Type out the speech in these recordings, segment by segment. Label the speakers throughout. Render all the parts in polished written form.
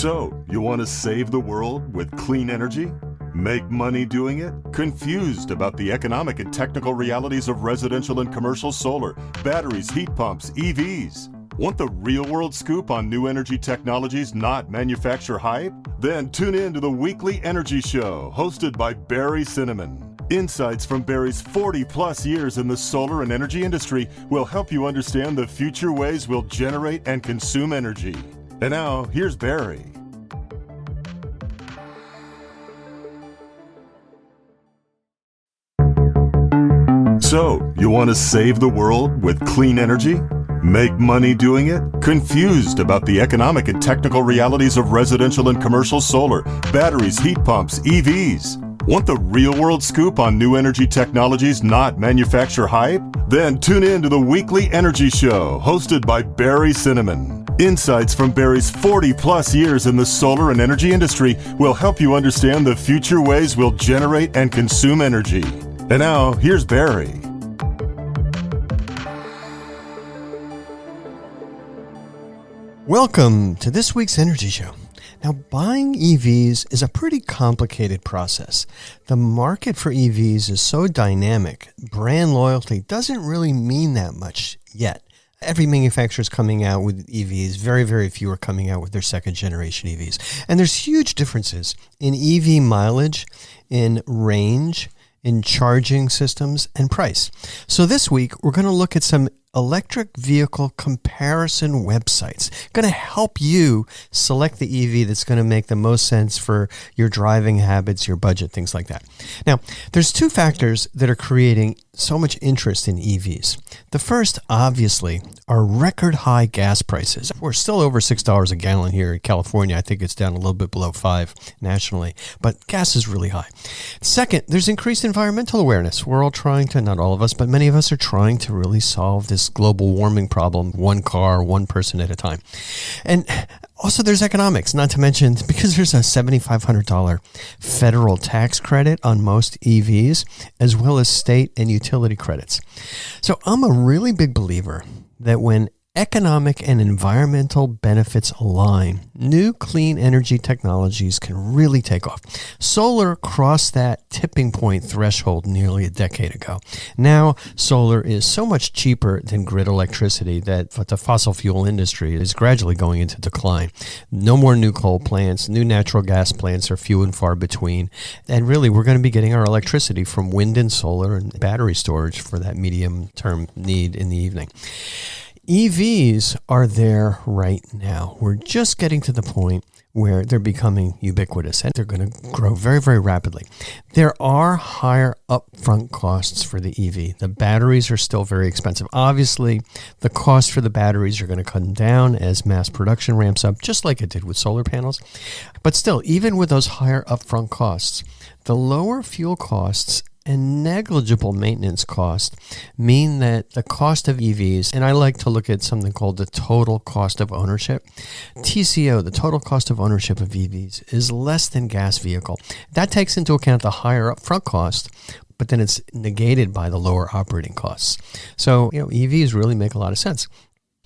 Speaker 1: So, you want to save the world with clean energy? Make money doing it? Confused about the economic and technical realities of residential and commercial solar, batteries, heat pumps, EVs? Want the real-world scoop on new energy technologies, not manufacturer hype? Then tune in to the Weekly Energy Show, hosted by Barry Cinnamon. Insights from Barry's 40-plus years in the solar and energy industry will help you understand the future ways we'll generate and consume energy. And now, here's Barry. So, you want to save the world with clean energy? Make money doing it? Confused about the economic and technical realities of residential and commercial solar, batteries, heat pumps, EVs? Want the real-world scoop on new energy technologies, not manufacturer hype? Then tune in to the Weekly Energy Show, hosted by Barry Cinnamon. Insights from Barry's 40-plus years in the solar and energy industry will help you understand the future ways we'll generate and consume energy. And now, here's Barry.
Speaker 2: Welcome to this week's Energy Show. Now, buying EVs is a pretty complicated process. The market for EVs is so dynamic, brand loyalty doesn't really mean that much yet. Every manufacturer is coming out with EVs. Very, very few are coming out with their second generation EVs. And there's huge differences in EV mileage, in range, in charging systems, and price. So this week, we're going to look at some electric vehicle comparison websites. Going to help you select the EV that's going to make the most sense for your driving habits, your budget, things like that. Now, there's two factors that are creating so much interest in EVs. The first, obviously, are record high gas prices. We're still over $6 a gallon here in California. I think it's down a little bit below $5 nationally, but gas is really high. Second, there's increased environmental awareness. We're all trying to, not all of us, but many of us are trying to really solve this global warming problem, one car, one person at a time. And also there's economics, not to mention because there's a $7,500 federal tax credit on most EVs, as well as state and utility credits. So I'm a really big believer that when economic and environmental benefits align, new clean energy technologies can really take off. Solar crossed that tipping point threshold nearly a decade ago. Now, solar is so much cheaper than grid electricity that the fossil fuel industry is gradually going into decline. No more new coal plants, new natural gas plants are few and far between. And really, we're going to be getting our electricity from wind and solar and battery storage for that medium-term need in the evening. EVs are there right now. We're just getting to the point where they're becoming ubiquitous and they're going to grow very, very rapidly. There are higher upfront costs for the EV. The batteries are still very expensive. Obviously, the cost for the batteries are going to come down as mass production ramps up, just like it did with solar panels. But still, even with those higher upfront costs, the lower fuel costs and negligible maintenance costs mean that the cost of EVs, and I like to look at something called the total cost of ownership. TCO, the total cost of ownership of EVs, is less than gas vehicle. That takes into account the higher upfront cost, but then it's negated by the lower operating costs. So, EVs really make a lot of sense.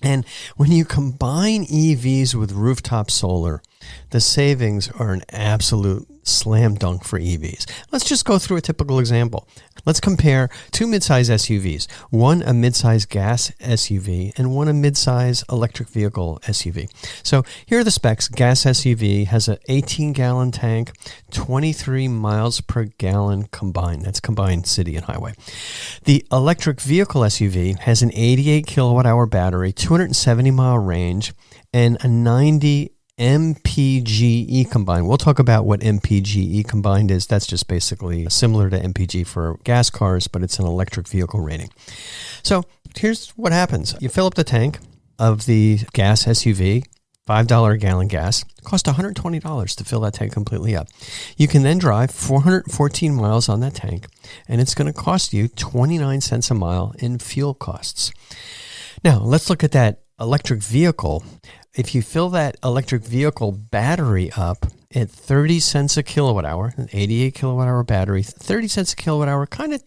Speaker 2: And when you combine EVs with rooftop solar, the savings are an absolute slam dunk for EVs. Let's just go through a typical example. Let's compare two midsize SUVs, one a midsize gas SUV and one a midsize electric vehicle SUV. So here are the specs. Gas SUV has an 18-gallon tank, 23 miles per gallon combined. That's combined city and highway. The electric vehicle SUV has an 88 kilowatt hour battery, 270-mile range, and a 90 MPGE combined. We'll talk about what MPGE combined is. That's just basically similar to MPG for gas cars, but it's an electric vehicle rating. So here's what happens. You fill up the tank of the gas SUV, $5 a gallon gas. It costs $120 to fill that tank completely up. You can then drive 414 miles on that tank, and it's going to cost you 29 cents a mile in fuel costs. Now, let's look at that electric vehicle. If you fill that electric vehicle battery up at 30 cents a kilowatt hour, an 88 kilowatt hour battery, 30 cents a kilowatt hour kind of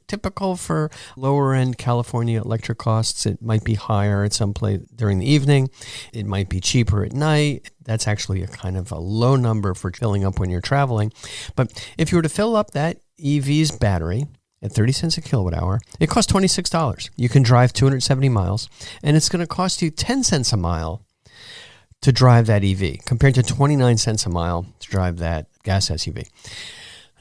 Speaker 2: typical for lower end California electric costs. It might be higher at some place during the evening. It might be cheaper at night. That's actually a kind of a low number for filling up when you're traveling. But if you were to fill up that EV's battery at 30 cents a kilowatt hour, it costs $26. You can drive 270 miles, and it's going to cost you 10 cents a mile to drive that EV, compared to 29 cents a mile to drive that gas SUV.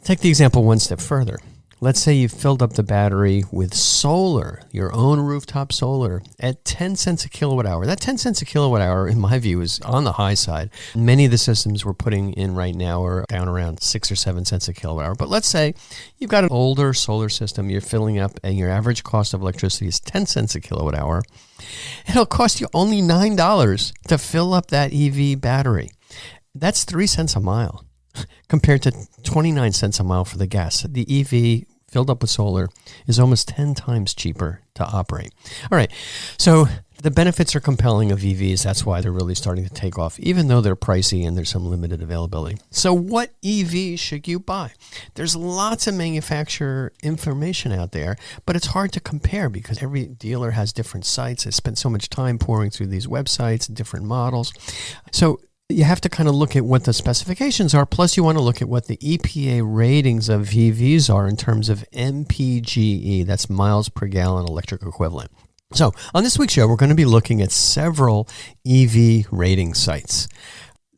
Speaker 2: Take the example one step further. Let's say you filled up the battery with solar, your own rooftop solar, at 10 cents a kilowatt hour. That 10 cents a kilowatt hour, in my view, is on the high side. Many of the systems we're putting in right now are down around 6 or 7 cents a kilowatt hour. But let's say you've got an older solar system you're filling up, and your average cost of electricity is 10 cents a kilowatt hour. It'll cost you only $9 to fill up that EV battery. That's 3 cents a mile, compared to 29 cents a mile for the gas. The EV filled up with solar is almost 10 times cheaper to operate. All right, so the benefits are compelling of EVs. That's why they're really starting to take off, even though they're pricey and there's some limited availability. So what EV should you buy? There's lots of manufacturer information out there, but it's hard to compare because every dealer has different sites. I spent so much time pouring through these websites, different models. So you have to kind of look at what the specifications are, plus you want to look at what the EPA ratings of EVs are in terms of MPGE, that's miles per gallon electric equivalent. So on this week's show, we're going to be looking at several EV rating sites.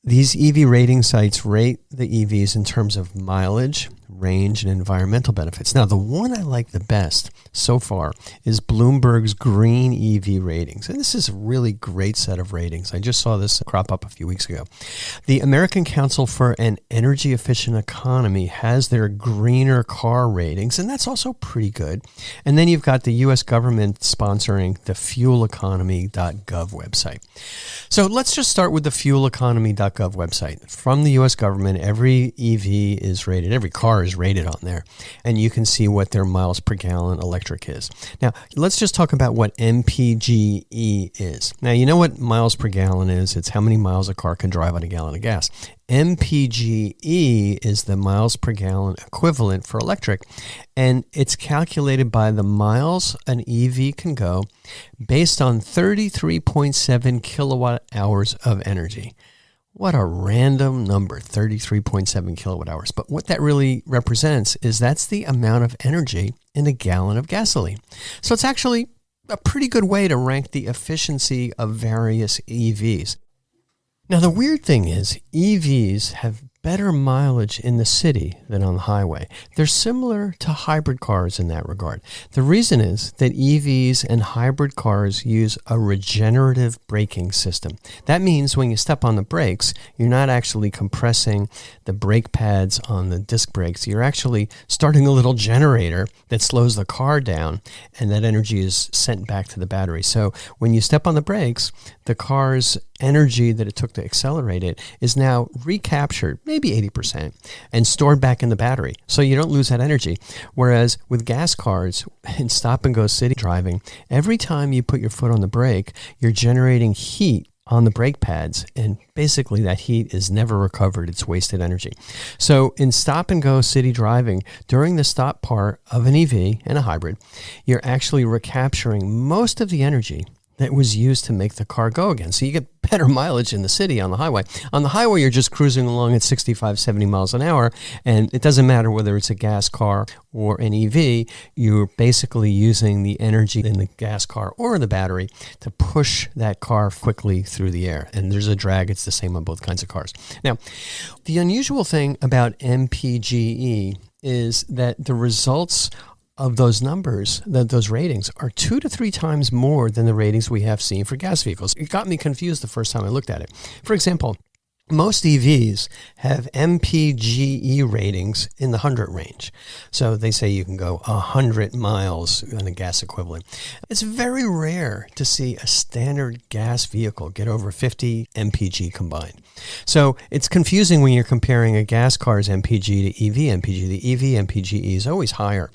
Speaker 2: These EV rating sites rate the EVs in terms of mileage, range, and environmental benefits. Now, the one I like the best so far is Bloomberg's Green EV ratings. And this is a really great set of ratings. I just saw this crop up a few weeks ago. The American Council for an Energy Efficient Economy has their greener car ratings, and that's also pretty good. And then you've got the U.S. government sponsoring the fueleconomy.gov website. So let's just start with the fueleconomy.gov website. From the U.S. government, every EV is rated, every car is rated on there, and you can see what their miles per gallon electric is. Now, let's just talk about what MPGE is. Now, you know what miles per gallon is? It's how many miles a car can drive on a gallon of gas. MPGE is the miles per gallon equivalent for electric, and it's calculated by the miles an EV can go based on 33.7 kilowatt hours of energy. What a random number, 33.7 kilowatt hours. But what that really represents is that's the amount of energy in a gallon of gasoline. So it's actually a pretty good way to rank the efficiency of various EVs. Now, the weird thing is EVs have better mileage in the city than on the highway. They're similar to hybrid cars in that regard. The reason is that EVs and hybrid cars use a regenerative braking system. That means when you step on the brakes, you're not actually compressing the brake pads on the disc brakes. You're actually starting a little generator that slows the car down, and that energy is sent back to the battery. So when you step on the brakes, the car's energy that it took to accelerate it is now recaptured, maybe 80%, and stored back in the battery. So you don't lose that energy. Whereas with gas cars and stop-and-go city driving, every time you put your foot on the brake, you're generating heat on the brake pads, and basically that heat is never recovered. It's wasted energy. So in stop-and-go city driving, during the stop part of an EV and a hybrid, you're actually recapturing most of the energy that was used to make the car go again. So you get better mileage in the city on the highway. On the highway, you're just cruising along at 65, 70 miles an hour, and it doesn't matter whether it's a gas car or an EV, you're basically using the energy in the gas car or the battery to push that car quickly through the air. And there's a drag. It's the same on both kinds of cars. Now, the unusual thing about MPGE is that the results of those numbers, those ratings, are 2 to 3 times more than the ratings we have seen for gas vehicles. It got me confused the first time I looked at it. For example, most EVs have MPGE ratings in the 100 range. So they say you can go 100 miles on a gas equivalent. It's very rare to see a standard gas vehicle get over 50 MPG combined. So it's confusing when you're comparing a gas car's MPG to EV MPG. The EV MPGE is always higher.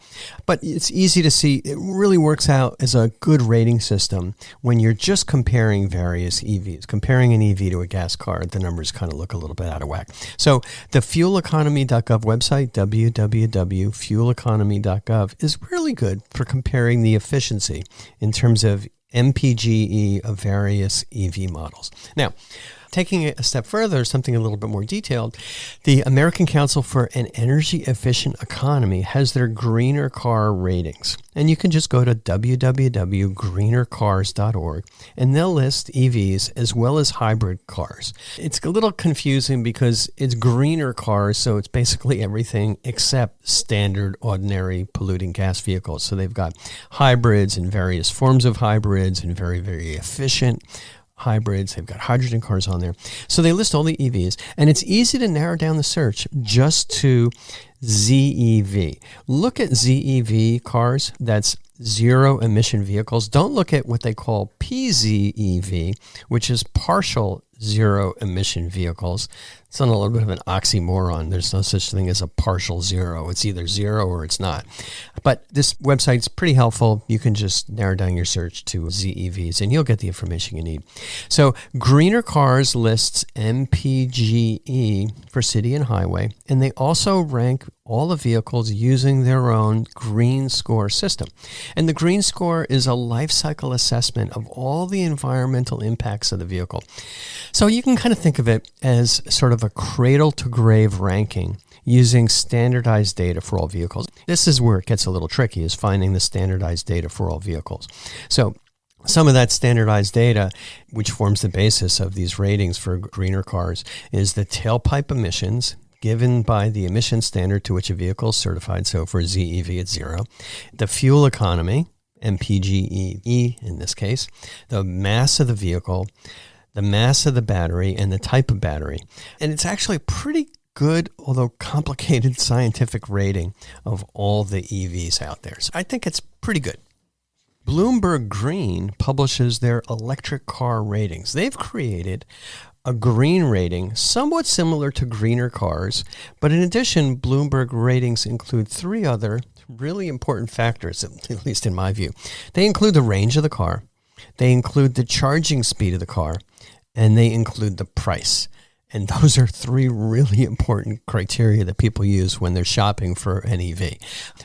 Speaker 2: But it's easy to see it really works out as a good rating system when you're just comparing various EVs. Comparing an EV to a gas car, the numbers kind kind of look a little bit out of whack. So the fueleconomy.gov website, www.fueleconomy.gov, is really good for comparing the efficiency in terms of MPGE of various EV models. Now, taking it a step further, something a little bit more detailed, the American Council for an Energy Efficient Economy has their greener car ratings. And you can just go to www.greenercars.org and they'll list EVs as well as hybrid cars. It's a little confusing because it's greener cars, so it's basically everything except standard, ordinary polluting gas vehicles. So they've got hybrids and various forms of hybrids and very, very efficient hybrids. They've got hydrogen cars on there. So they list all the EVs, and it's easy to narrow down the search just to ZEV. Look at ZEV cars. That's zero emission vehicles. Don't look at what they call PZEV, which is partial zero emission vehicles. It's on a little bit of an oxymoron. There's no such thing as a partial zero. It's either zero or it's not. But this website's pretty helpful. You can just narrow down your search to ZEVs and you'll get the information you need. So Greener Cars lists MPGE for city and highway, and they also rank all the vehicles using their own Green Score system. And the Green Score is a life cycle assessment of all the environmental impacts of the vehicle. So you can kind of think of it as sort of a cradle to grave ranking using standardized data for all vehicles. This is where it gets a little tricky, is finding the standardized data for all vehicles. So some of that standardized data, which forms the basis of these ratings for greener cars, is the tailpipe emissions given by the emission standard to which a vehicle is certified. So for ZEV, it's zero. The fuel economy, MPGE in this case, the mass of the vehicle, the mass of the battery, and the type of battery. And it's actually pretty good, although complicated, scientific rating of all the EVs out there. So I think it's pretty good. Bloomberg Green publishes their electric car ratings. They've created a green rating somewhat similar to Greener Cars, but in addition, Bloomberg ratings include three other really important factors, at least in my view. They include the range of the car, they include the charging speed of the car, and they include the price. And those are three really important criteria that people use when they're shopping for an EV.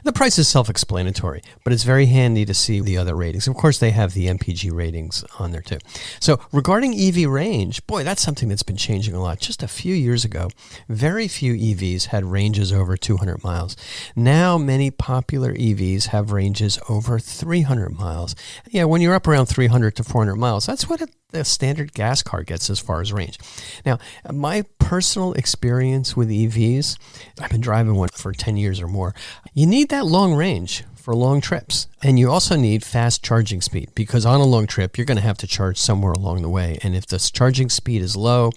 Speaker 2: The price is self-explanatory, but it's very handy to see the other ratings. Of course, they have the MPG ratings on there too. So regarding EV range, boy, that's something that's been changing a lot. Just a few years ago, very few EVs had ranges over 200 miles. Now, many popular EVs have ranges over 300 miles. Yeah, when you're up around 300 to 400 miles, that's what the standard gas car gets as far as range. Now, my personal experience with EVs, I've been driving one for 10 years or more. You need that long range for long trips. And you also need fast charging speed, because on a long trip, you're going to have to charge somewhere along the way. And if the charging speed is low,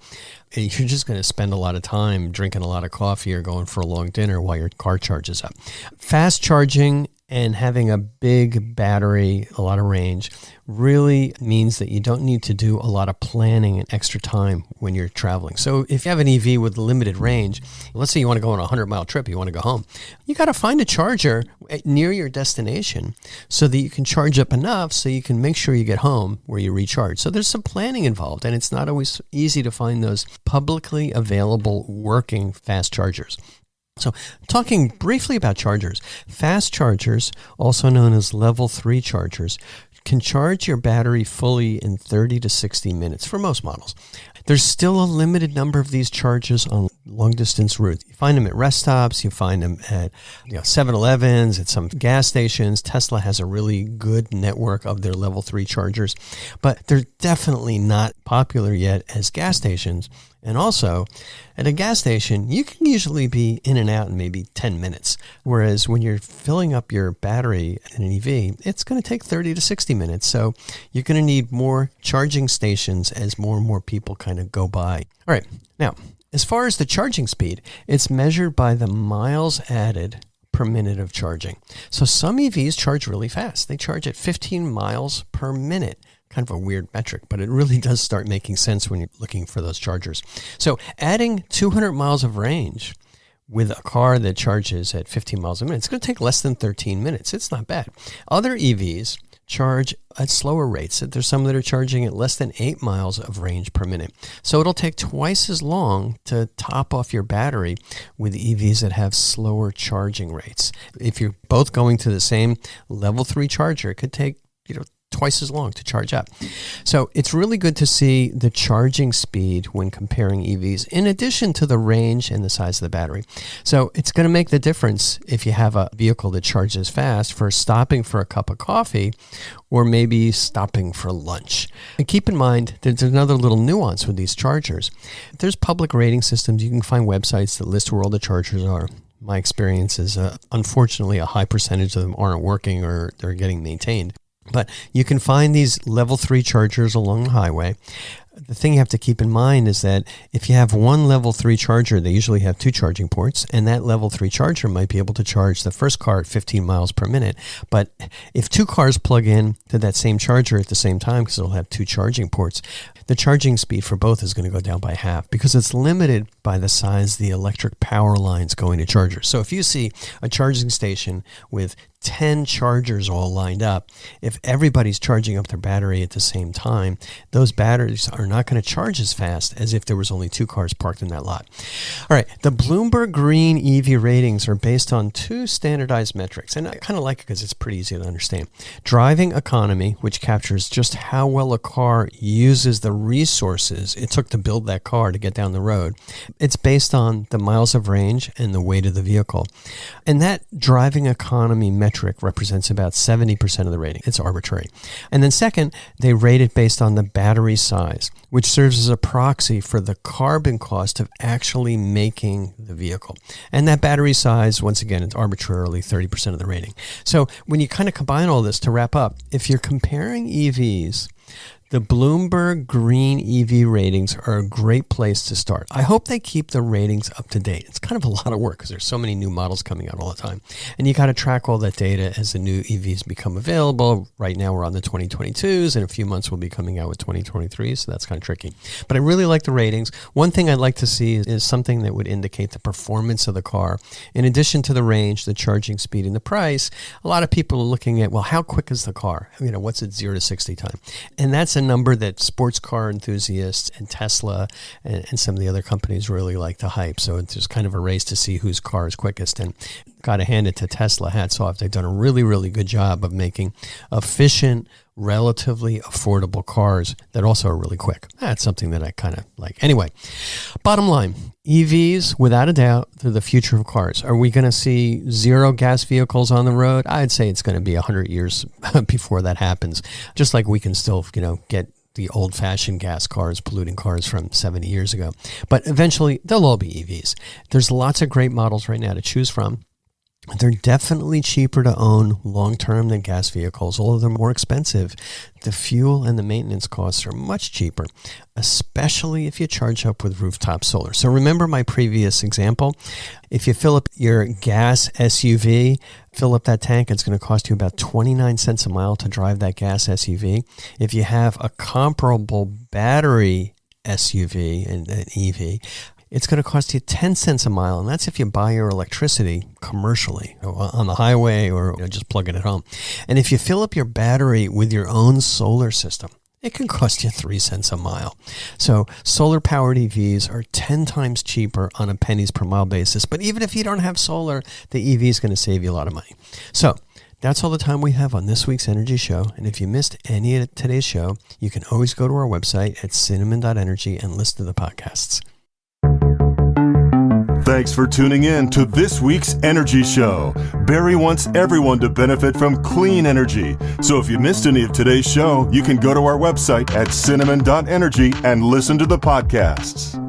Speaker 2: you're just going to spend a lot of time drinking a lot of coffee or going for a long dinner while your car charges up. Fast charging and having a big battery, a lot of range, really means that you don't need to do a lot of planning and extra time when you're traveling. So if you have an EV with limited range, let's say you want to go on a 100-mile trip, you want to go home, you got to find a charger near your destination so that you can charge up enough so you can make sure you get home where you recharge. So there's some planning involved, and it's not always easy to find those publicly available working fast chargers. So talking briefly about chargers, fast chargers, also known as level 3 chargers, can charge your battery fully in 30 to 60 minutes for most models. There's still a limited number of these charges on long-distance routes. You find them at rest stops, you find them at 7-Elevens, at some gas stations. Tesla has a really good network of their level 3 chargers, but they're definitely not popular yet as gas stations. And also, at a gas station, you can usually be in and out in maybe 10 minutes. Whereas when you're filling up your battery in an EV, it's going to take 30 to 60 minutes. So you're going to need more charging stations as more and more people kind of go by. All right. Now, as far as the charging speed, it's measured by the miles added per minute of charging. So some EVs charge really fast. They charge at 15 miles per minute. Kind of a weird metric, but it really does start making sense when you're looking for those chargers. So adding 200 miles of range with a car that charges at 15 miles a minute, it's going to take less than 13 minutes. It's not bad. Other EVs charge at slower rates. There's some that are charging at less than 8 miles of range per minute. So it'll take twice as long to top off your battery with EVs that have slower charging rates. If you're both going to the same level 3 charger, it could take, twice as long to charge up. So it's really good to see the charging speed when comparing EVs, in addition to the range and the size of the battery. So it's going to make the difference if you have a vehicle that charges fast for stopping for a cup of coffee or maybe stopping for lunch. And keep in mind, there's another little nuance with these chargers. There's public rating systems. You can find websites that list where all the chargers are. My experience is, unfortunately, a high percentage of them aren't working or they're getting maintained. But you can find these level 3 chargers along the highway. The thing you have to keep in mind is that if you have one level 3 charger, they usually have 2 charging ports, and that level 3 charger might be able to charge the first car at 15 miles per minute. But if 2 cars plug in to that same charger at the same time, because it'll have 2 charging ports, the charging speed for both is going to go down by half because it's limited by the size of the electric power lines going to chargers. So if you see a charging station with 10 chargers all lined up, if everybody's charging up their battery at the same time, those batteries are not going to charge as fast as if there was only 2 cars parked in that lot. All right, the Bloomberg Green EV ratings are based on 2 standardized metrics, and I kind of like it because it's pretty easy to understand. Driving economy, which captures just how well a car uses the resources it took to build that car to get down the road. It's based on the miles of range and the weight of the vehicle. And that driving economy metric represents about 70% of the rating. It's arbitrary. And then second, they rate it based on the battery size, which serves as a proxy for the carbon cost of actually making the vehicle. And that battery size, once again, it's arbitrarily 30% of the rating. So when you kind of combine all this, to wrap up, if you're comparing EVs, the Bloomberg Green EV ratings are a great place to start. I hope they keep the ratings up to date. It's kind of a lot of work because there's so many new models coming out all the time. And you got to track all that data as the new EVs become available. Right now we're on the 2022s. In a few months we'll be coming out with 2023s, so that's kind of tricky. But I really like the ratings. One thing I'd like to see is something that would indicate the performance of the car. In addition to the range, the charging speed, and the price, a lot of people are looking at, well, how quick is the car? What's its 0 to 60 time? And that's a number that sports car enthusiasts and Tesla and some of the other companies really like to hype. So it's just kind of a race to see whose car is quickest. And got to hand it to Tesla. Hats off. They've done a really, really good job of making efficient, relatively affordable cars that also are really quick. That's something that I kind of like. Anyway, bottom line, EVs, without a doubt, they're the future of cars. Are we going to see 0 gas vehicles on the road? I'd say it's going to be 100 years before that happens. Just like we can still, get the old-fashioned gas cars, polluting cars from 70 years ago. But eventually, they'll all be EVs. There's lots of great models right now to choose from. They're definitely cheaper to own long-term than gas vehicles, although they're more expensive. The fuel and the maintenance costs are much cheaper, especially if you charge up with rooftop solar. So remember my previous example. If you fill up your gas SUV, fill up that tank, it's going to cost you about 29 cents a mile to drive that gas SUV. If you have a comparable battery SUV and an EV, it's going to cost you 10 cents a mile, and that's if you buy your electricity commercially on the highway or just plug it at home. And if you fill up your battery with your own solar system, it can cost you 3 cents a mile. So solar-powered EVs are 10 times cheaper on a pennies per mile basis. But even if you don't have solar, the EV is going to save you a lot of money. So that's all the time we have on this week's Energy Show. And if you missed any of today's show, you can always go to our website at cinnamon.energy and listen to the podcasts.
Speaker 1: Thanks for tuning in to this week's Energy Show. Barry wants everyone to benefit from clean energy. So if you missed any of today's show, you can go to our website at cinnamon.energy and listen to the podcasts.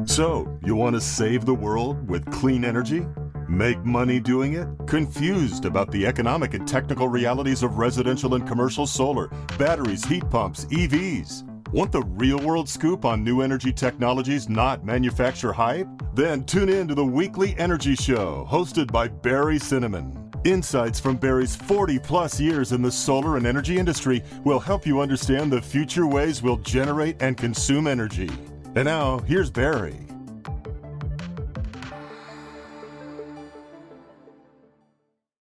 Speaker 1: So, you want to save the world with clean energy? Make money doing it? Confused about the economic and technical realities of residential and commercial solar, batteries, heat pumps, EVs? Want the real-world scoop on new energy technologies, not manufacturer hype? Then tune in to the weekly Energy Show, hosted by Barry Cinnamon. Insights from Barry's 40-plus years in the solar and energy industry will help you understand the future ways we'll generate and consume energy. And now, here's Barry.